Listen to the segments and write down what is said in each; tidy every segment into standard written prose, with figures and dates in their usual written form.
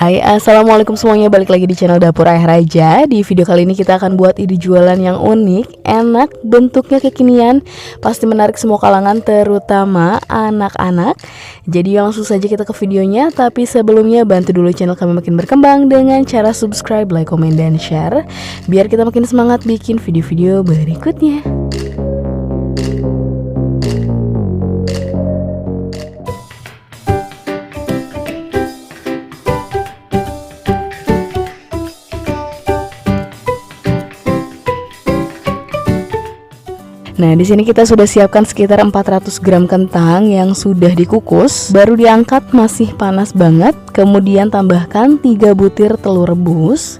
Hai, assalamualaikum semuanya, balik lagi di channel Dapur Ayah Raja. Di video kali ini kita akan buat ide jualan yang unik, enak, bentuknya kekinian, pasti menarik semua kalangan, terutama anak-anak. Jadi langsung saja kita ke videonya. Tapi sebelumnya bantu dulu channel kami makin berkembang dengan cara subscribe, like, komen, dan share, biar kita makin semangat bikin video-video berikutnya. Nah, di sini kita sudah siapkan sekitar 400 gram kentang yang sudah dikukus, baru diangkat masih panas banget. Kemudian tambahkan 3 butir telur rebus.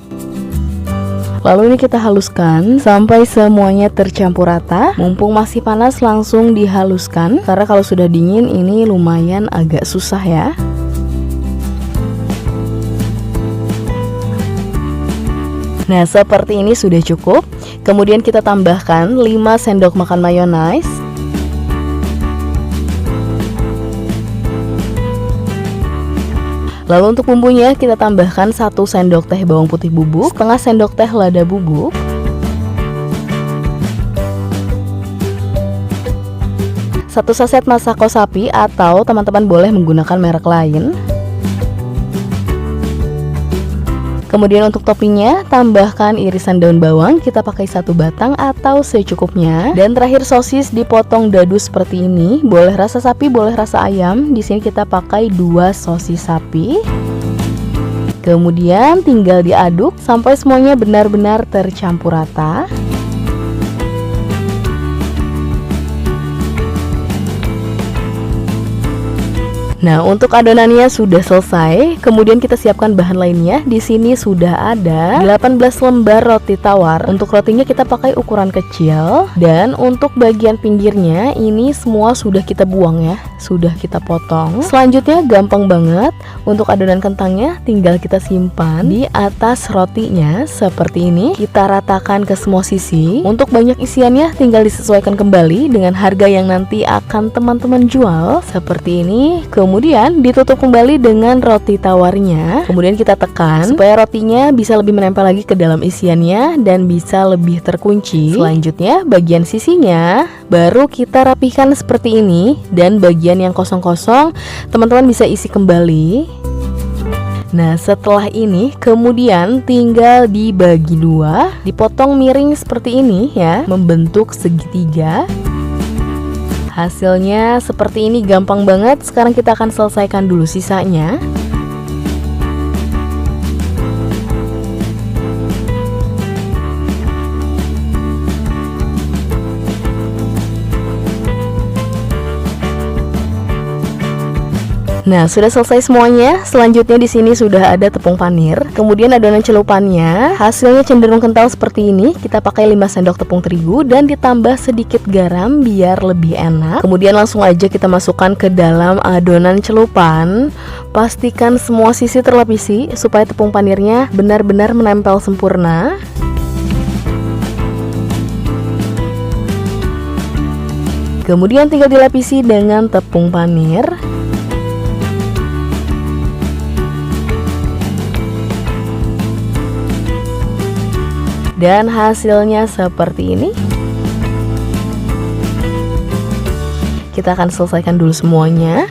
Lalu ini kita haluskan sampai semuanya tercampur rata. Mumpung masih panas langsung dihaluskan, karena kalau sudah dingin ini lumayan agak susah ya. Nah, seperti ini sudah cukup. Kemudian kita tambahkan 5 sendok makan mayonaise. Lalu untuk bumbunya kita tambahkan 1 sendok teh bawang putih bubuk, setengah sendok teh lada bubuk, 1 saset masako sapi atau teman-teman boleh menggunakan merek lain. Kemudian untuk toppingnya tambahkan irisan daun bawang, kita pakai 1 batang atau secukupnya. Dan terakhir sosis dipotong dadu seperti ini, boleh rasa sapi, boleh rasa ayam. Di sini kita pakai 2 sosis sapi. Kemudian tinggal diaduk sampai semuanya benar-benar tercampur rata. Nah, untuk adonannya sudah selesai. Kemudian kita siapkan bahan lainnya. Di sini sudah ada 18 lembar roti tawar. Untuk rotinya kita pakai ukuran kecil. Dan untuk bagian pinggirnya ini semua sudah kita buang ya, sudah kita potong. Selanjutnya gampang banget. Untuk adonan kentangnya tinggal kita simpan di atas rotinya seperti ini. Kita ratakan ke semua sisi. Untuk banyak isiannya tinggal disesuaikan kembali dengan harga yang nanti akan teman-teman jual seperti ini. Kemudian ditutup kembali dengan roti tawarnya. Kemudian kita tekan supaya rotinya bisa lebih menempel lagi ke dalam isiannya dan bisa lebih terkunci. Selanjutnya bagian sisinya baru kita rapihkan seperti ini. Dan bagian yang kosong-kosong teman-teman bisa isi kembali. Nah, setelah ini kemudian tinggal dibagi 2, dipotong miring seperti ini ya, membentuk segitiga. Hasilnya seperti ini, gampang banget. Sekarang kita akan selesaikan dulu sisanya. Nah, sudah selesai semuanya. Selanjutnya di sini sudah ada tepung panir. Kemudian adonan celupannya hasilnya cenderung kental seperti ini. Kita pakai 5 sendok tepung terigu dan ditambah sedikit garam biar lebih enak. Kemudian langsung aja kita masukkan ke dalam adonan celupan. Pastikan semua sisi terlapisi supaya tepung panirnya benar-benar menempel sempurna. Kemudian tinggal dilapisi dengan tepung panir. Dan hasilnya seperti ini. Kita akan selesaikan dulu semuanya.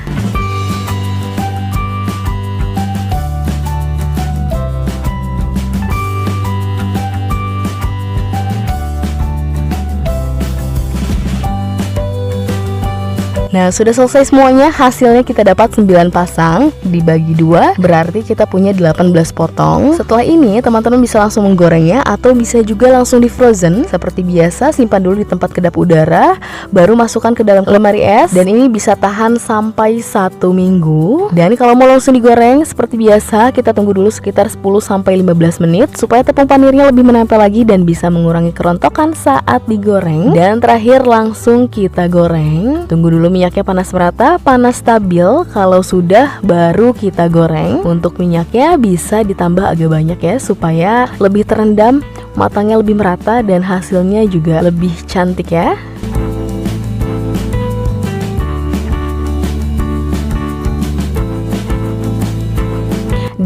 Nah, sudah selesai semuanya. Hasilnya kita dapat 9 pasang dibagi 2, berarti kita punya 18 potong. Setelah ini teman-teman bisa langsung menggorengnya atau bisa juga langsung di frozen. Seperti biasa, simpan dulu di tempat kedap udara, baru masukkan ke dalam lemari es. Dan ini bisa tahan sampai 1 minggu. Dan kalau mau langsung digoreng seperti biasa, kita tunggu dulu sekitar 10-15 menit supaya tepung panirnya lebih menempel lagi dan bisa mengurangi kerontokan saat digoreng. Dan terakhir langsung kita goreng. Tunggu dulu minyaknya panas merata, panas stabil. Kalau sudah baru kita goreng. Untuk minyaknya bisa ditambah agak banyak ya, supaya lebih terendam, matangnya lebih merata dan hasilnya juga lebih cantik ya.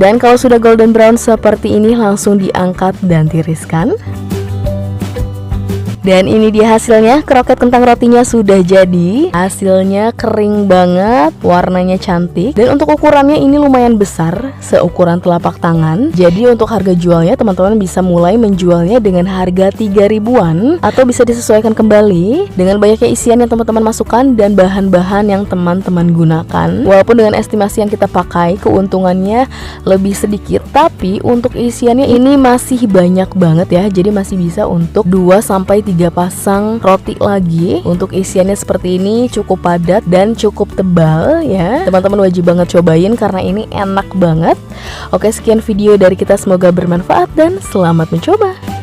Dan kalau sudah golden brown seperti ini, langsung diangkat dan tiriskan. Dan ini dia hasilnya, kroket kentang rotinya sudah jadi. Hasilnya kering banget, warnanya cantik. Dan untuk ukurannya ini lumayan besar, seukuran telapak tangan. Jadi untuk harga jualnya teman-teman bisa mulai menjualnya dengan harga 3 ribuan, atau bisa disesuaikan kembali dengan banyaknya isian yang teman-teman masukkan dan bahan-bahan yang teman-teman gunakan. Walaupun dengan estimasi yang kita pakai, keuntungannya lebih sedikit, tapi untuk isiannya ini masih banyak banget ya. Jadi masih bisa untuk 2-3 pasang roti lagi. Untuk isiannya seperti ini, cukup padat dan cukup tebal ya. Teman-teman wajib banget cobain karena ini enak banget. Oke, sekian video dari kita, semoga bermanfaat dan selamat mencoba.